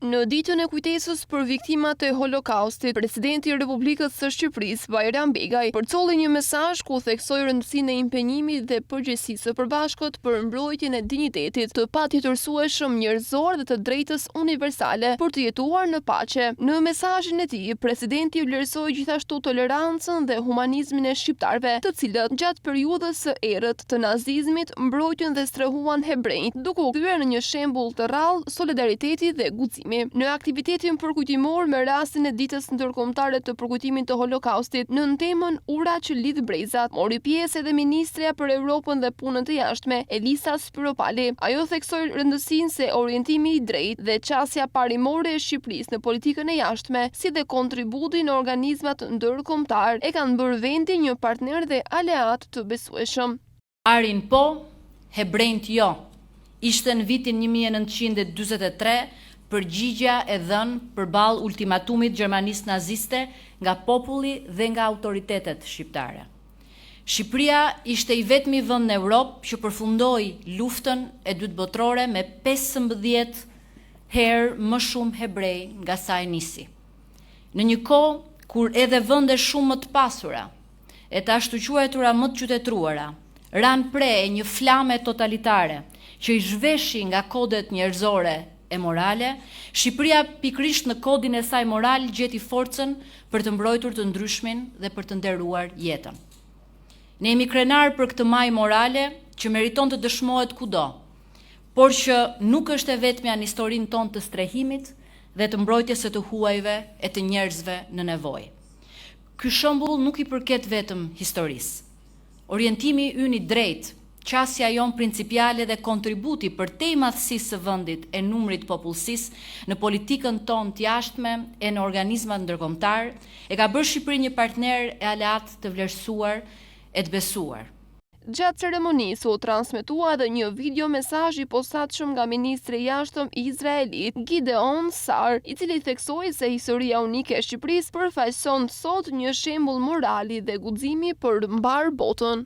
Në ditën e kujtesës për viktimat e Holokaustit, presidenti i Republikës së Shqipërisë, Bajram Begaj, përcolli një mesazh ku theksoi rëndësinë e impenjimit dhe përgjegjësisë së përbashkët për mbrojtjen e dinjitetit të patjetërsueshëm njerëzor dhe të drejtës universale për të jetuar në paqe. Në mesazhin e tij, presidenti vlerësoi gjithashtu tolerancën dhe humanizmin e shqiptarëve, të cilët gjatë periudhës së errët të nazizmit mbrojtën dhe strehuan hebrejt, duke u kthyer në një shembull të rrallë solidariteti dhe guximi. Në aktivitetin përkujtimor me rastin e ditës ndërkombëtare të përkujtimit të Holokaustit, në temën Ura që lidh brezat, mori pjesë edhe ministrja për Europën dhe punën të jashtme, Elisa Spiropali. Ajo theksoi rëndësinë se orientimi i drejtë dhe qasja parimore e Shqipërisë në politikën e jashtme, si dhe kontributi në organizmat ndërkombëtar, e kanë bërë vendin një partner dhe aleat të besueshëm. Arin po, hebrejt jo. Ishte në vitin 1943 përgjigja e dhënë përballë ultimatumit Gjermanisë naziste nga populli dhe nga autoritetet shqiptare. Shqipëria ishte i vetmi vend në Europë që përfundoi luftën e dytë botërore me 15 herë më shumë hebrej nga sa e nisi. Në një kohë kur edhe vende shumë më të pasura e të ashtu quajtura më të qytetruara ranë pre e një flame totalitare që i zhveshi nga kodet njerëzore e morale, Shqipëria pikrisht në kodin e saj moral gjeti forcën për të mbrojtur të ndryshmin dhe për të nderuar jetën. Ne jemi krenar për këtë majë morale që meriton të dëshmohet kudo, por që nuk është e vetmja në historinë tonë të strehimit dhe të mbrojtjes së të huajve e të njerëzve në nevojë. Ky shembull nuk i përket vetëm historisë. Orientimi ynë i drejtë, qasja jon principiale dhe kontributi për te i madhësisë së vendit e numrit popullsisë në politikën tonë të jashtme e në organizmat ndërkombëtar e ka bërë Shqipërinë një partner e aleat të vlerësuar e të besuar. Gjatë ceremonisë u transmetua edhe një video mesazh i posaçëm nga ministri i jashtëm izraelit Gideon Sar, i cili theksoi se historia unike e Shqipërisë përfaqëson sot një shembull morali dhe guximi për mbar botën.